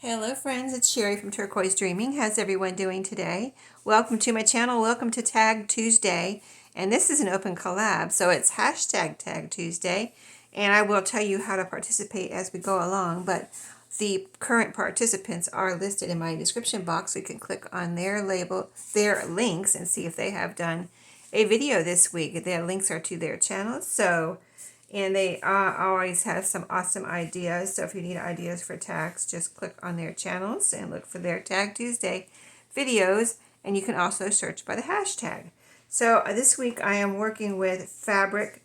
Hello friends, it's Sherry from Turquoise Dreaming. How's everyone doing today? Welcome to my channel. Welcome to Tag Tuesday. And this is an open collab, so it's hashtag Tag Tuesday. And I will tell you how to participate as we go along, but the current participants are listed in my description box. So you can click on their label, their links, and see if they have done a video this week. Their links are to their channels. And they always have some awesome ideas. So if you need ideas for tags, just click on their channels and look for their Tag Tuesday videos. And you can also search by the hashtag. So this week I am working with fabric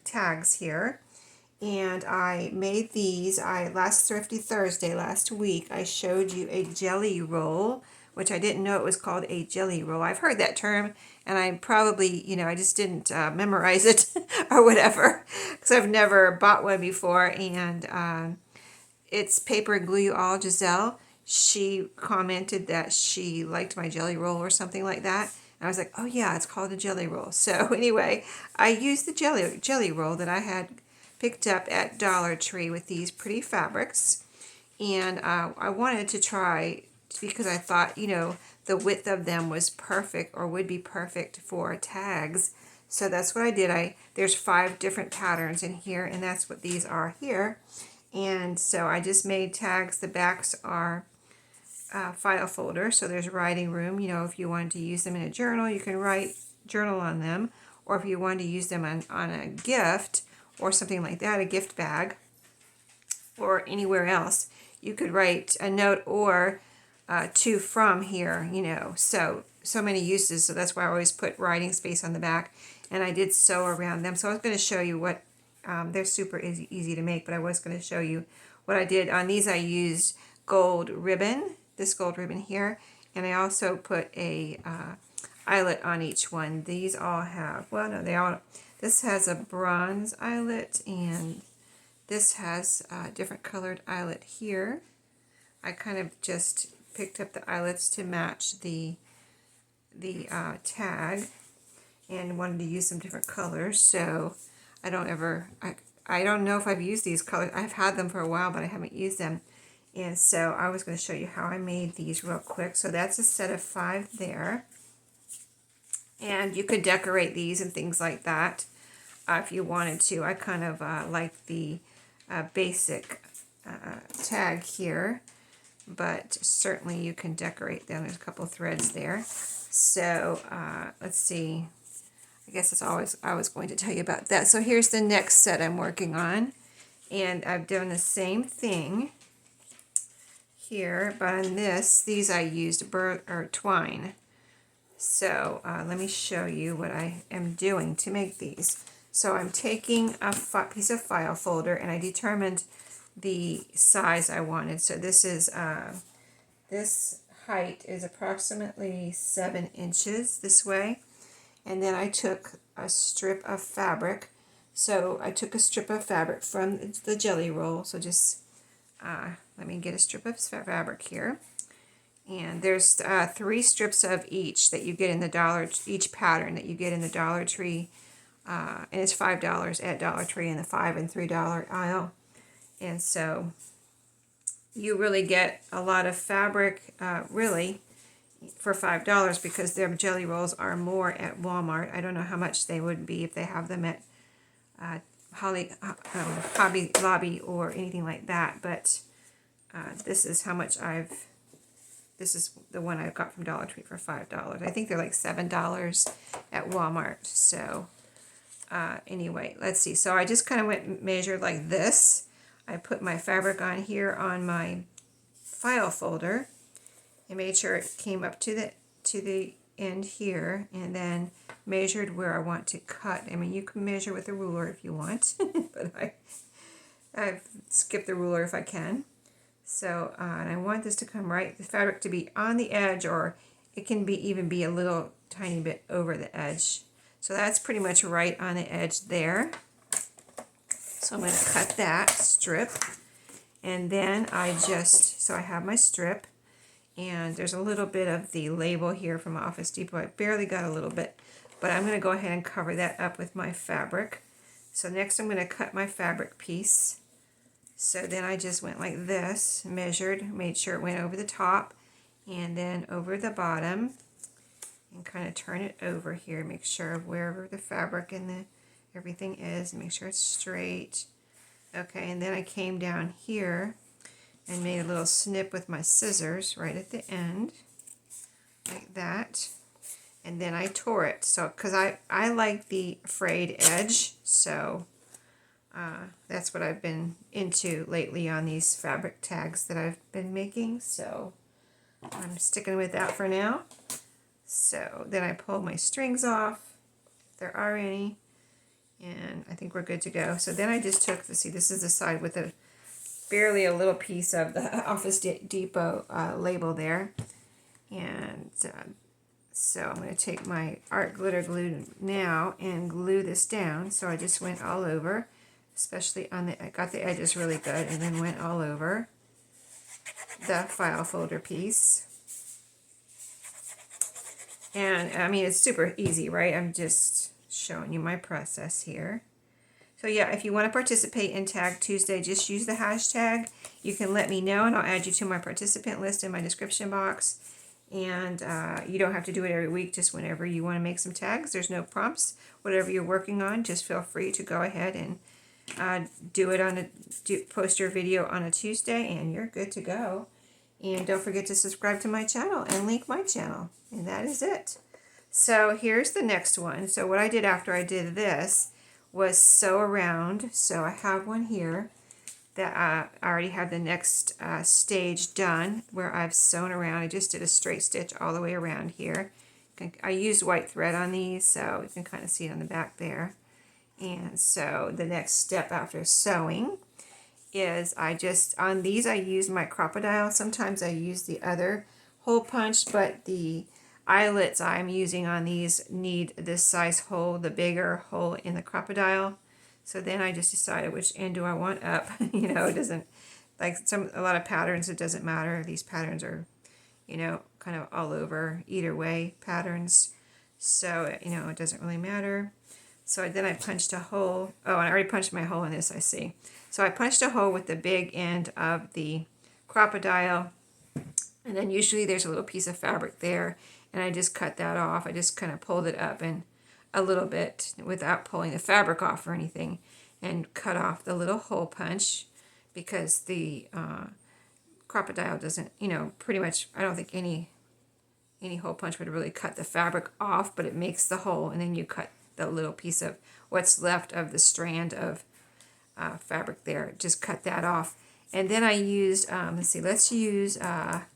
tags here. And I made these. Last Thrifty Thursday, last week, I showed you a jelly roll, which I didn't know it was called a jelly roll. I've heard that term, and I probably, I just didn't memorize it or whatever, because I've never bought one before. And it's Paper and Glue You All Giselle. She commented that she liked my jelly roll or something like that. And I was like, oh yeah, it's called a jelly roll. So anyway, I used the jelly roll that I had picked up at Dollar Tree with these pretty fabrics. And I wanted to try, because I thought, the width of them was perfect or would be perfect for tags. So that's what I did. There's 5 different patterns in here, and that's what these are here. And so I just made tags. The backs are file folder, so there's writing room. If you wanted to use them in a journal, you can write journal on them. Or if you wanted to use them on a gift or something like that, a gift bag, or anywhere else, you could write a note or to from here, so many uses. So that's why I always put writing space on the back, and I did sew around them. So I was going to show you what they're super easy to make, but I was going to show you what I did on these. I used gold ribbon, this gold ribbon here, and I also put a eyelet on each one. These all have, well, no, they all, this has a bronze eyelet, and this has a different colored eyelet here. I kind of just picked up the eyelets to match the tag, and wanted to use some different colors. So I don't know if I've used these colors. I've had them for a while, but I haven't used them. And so I was going to show you how I made these real quick. So that's a set of 5 there. And you could decorate these and things like that if you wanted to. I kind of like the basic tag here, but certainly you can decorate them. There's a couple threads there. So let's see. I guess that's always I was going to tell you about that. So here's the next set I'm working on, and I've done the same thing here, but on these I used twine. So let me show you what I am doing to make these. So I'm taking a piece of file folder, and I determined the size I wanted. So this is this height is approximately 7 inches this way. And then I took a strip of fabric. So I took a strip of fabric from the jelly roll. So just let me get a strip of fabric here. And there's 3 strips of each that you get in the each pattern that you get in the Dollar Tree. And it's $5 at Dollar Tree in the $5 and $3 aisle. And so you really get a lot of fabric, really, for $5, because their jelly rolls are more at Walmart. I don't know how much they would be if they have them at Hobby Lobby or anything like that. But this is how much this is the one I got from Dollar Tree for $5. I think they're like $7 at Walmart. So anyway, let's see. So I just kind of went and measured like this. I put my fabric on here on my file folder and made sure it came up to the end here, and then measured where I want to cut. I mean, you can measure with a ruler if you want, but I skip the ruler if I can. So, and I want this to come right, the fabric to be on the edge, or it can even be a little tiny bit over the edge. So that's pretty much right on the edge there. So I'm going to cut that strip, and then so I have my strip, and there's a little bit of the label here from Office Depot. I barely got a little bit, but I'm going to go ahead and cover that up with my fabric. So next I'm going to cut my fabric piece. So then I just went like this, measured, made sure it went over the top and then over the bottom, and kind of turn it over here, make sure wherever the fabric and the everything is, make sure it's straight. Okay, and then I came down here and made a little snip with my scissors right at the end, like that. And then I tore it, so because I like the frayed edge, so that's what I've been into lately on these fabric tags that I've been making, so I'm sticking with that for now. So then I pulled my strings off, if there are any, and I think we're good to go. So then I just took, see, this is the side with barely a little piece of the Office Depot label there. And so I'm going to take my art glitter glue now and glue this down. So I just went all over, especially on the, I got the edges really good, and then went all over the file folder piece. And I mean, it's super easy, right? I'm just showing you my process here. So yeah, if you want to participate in Tag Tuesday, just use the hashtag. You can let me know and I'll add you to my participant list in my description box. And you don't have to do it every week, just whenever you want to make some tags. There's no prompts. Whatever you're working on, just feel free to go ahead and do it on post your video on a Tuesday and you're good to go. And don't forget to subscribe to my channel and link my channel. And that is it. So here's the next one. So what I did after I did this was sew around. So I have one here that I already have the next stage done where I've sewn around. I just did a straight stitch all the way around here. I used white thread on these, so you can kind of see it on the back there. And so the next step after sewing is on these I use my crocodile. Sometimes I use the other hole punch, but the eyelets I'm using on these need this size hole, the bigger hole in the crocodile. So then I just decided which end do I want up. You know, it doesn't, like a lot of patterns, it doesn't matter. These patterns are, you know, kind of all over either way patterns. So, you know, it doesn't really matter. So then I punched a hole. Oh, and I already punched my hole in this, I see. So I punched a hole with the big end of the crocodile, and then usually there's a little piece of fabric there, and I just cut that off. I just kind of pulled it up and a little bit without pulling the fabric off or anything, and cut off the little hole punch, because the crocodile doesn't, you know, pretty much, I don't think any hole punch would really cut the fabric off, but it makes the hole, and then you cut the little piece of what's left of the strand of fabric there. Just cut that off. And then I used, let's use, I've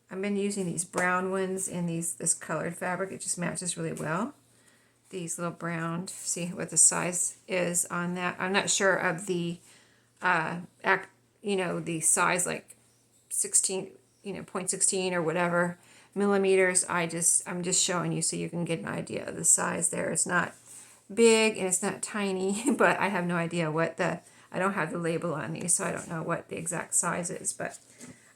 been using these brown ones in this colored fabric. It just matches really well. These little brown, see what the size is on that. I'm not sure of the, you know, the size, like 16, you know, 0.16 or whatever millimeters. I'm just showing you so you can get an idea of the size there. It's not big and it's not tiny, but I have no idea what I don't have the label on these, so I don't know what the exact size is, but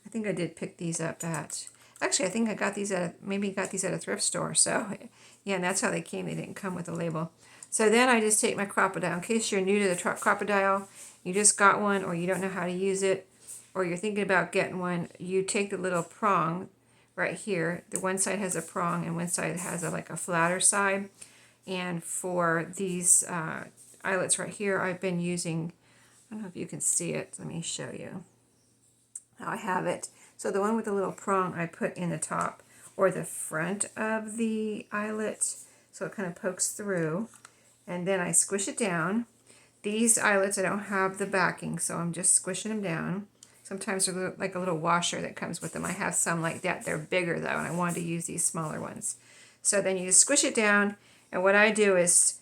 I think I did pick these up at, actually I think I got these at, maybe got these at a thrift store, so yeah, and that's how they came. They didn't come with a label. So then I just take my crocodile. In case you're new to the crocodile, you just got one or you don't know how to use it, or you're thinking about getting one, you take the little prong right here. The one side has a prong and one side has like a flatter side. And for these eyelets right here, I've been using, I don't know if you can see it. Let me show you how I have it. So the one with the little prong I put in the top or the front of the eyelet, so it kind of pokes through, and then I squish it down. These eyelets, I don't have the backing, so I'm just squishing them down. Sometimes they're like a little washer that comes with them. I have some like that. They're bigger though, and I wanted to use these smaller ones. So then you just squish it down, and what I do is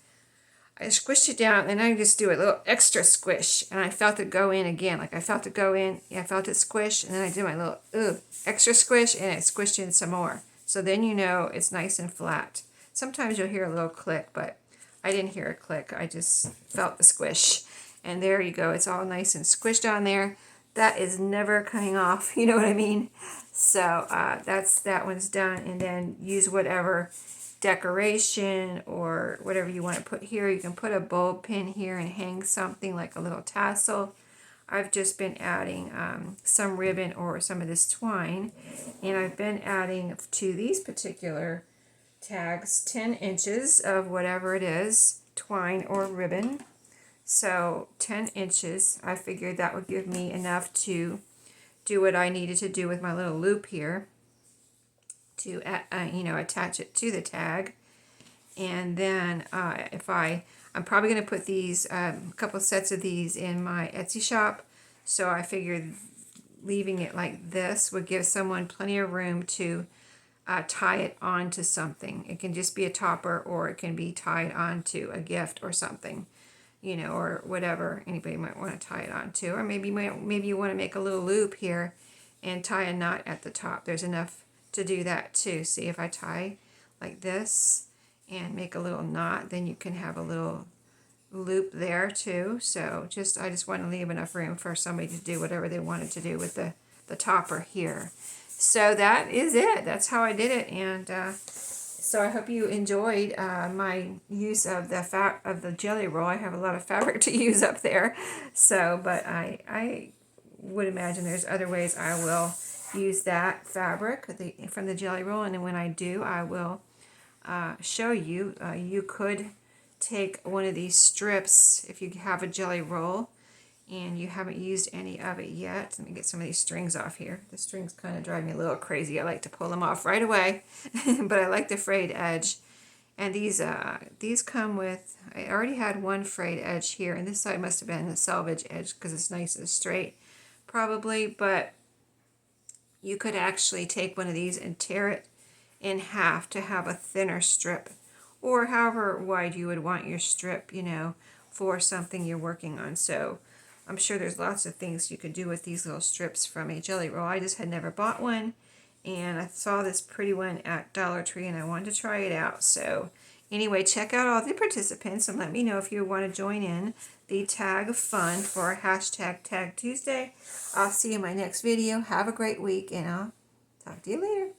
I squished it down, and I just do a little extra squish, and I felt it go in again. Like I felt it go in, yeah, I felt it squish, and then I did my little extra squish, and it squished in some more. So then you know it's nice and flat. Sometimes you'll hear a little click, but I didn't hear a click. I just felt the squish, and there you go. It's all nice and squished on there. That is never coming off, you know what I mean? So that one's done, and then use whatever decoration or whatever you want to put here. You can put a bulb pin here and hang something like a little tassel. I've just been adding some ribbon or some of this twine, and I've been adding to these particular tags 10 inches of whatever it is, twine or ribbon. So 10 inches, I figured that would give me enough to do what I needed to do with my little loop here to attach it to the tag. And then I'm probably going to put these a couple sets of these in my Etsy shop, so I figured leaving it like this would give someone plenty of room to tie it onto something. It can just be a topper, or it can be tied onto a gift or something, or whatever anybody might want to tie it onto. Or maybe you want to make a little loop here and tie a knot at the top. There's enough to do that too. See, if I tie like this and make a little knot, then you can have a little loop there too. So I just want to leave enough room for somebody to do whatever they wanted to do with the topper here. So that is it. That's how I did it. And so I hope you enjoyed my use of the jelly roll. I have a lot of fabric to use up there. So, but I would imagine there's other ways I will use that fabric from the jelly roll. And then when I do, I will show you. You could take one of these strips if you have a jelly roll and you haven't used any of it yet. Let me get some of these strings off here. The strings kind of drive me a little crazy. I like to pull them off right away, but I like the frayed edge. And these come with, I already had one frayed edge here, and this side must have been a selvage edge because it's nice and straight, probably. But you could actually take one of these and tear it in half to have a thinner strip, or however wide you would want your strip, for something you're working on. So I'm sure there's lots of things you could do with these little strips from a jelly roll. I just had never bought one, and I saw this pretty one at Dollar Tree, and I wanted to try it out. So anyway, check out all the participants and let me know if you want to join in the tag fun for hashtag Tag Tuesday. I'll see you in my next video. Have a great week, and I'll talk to you later.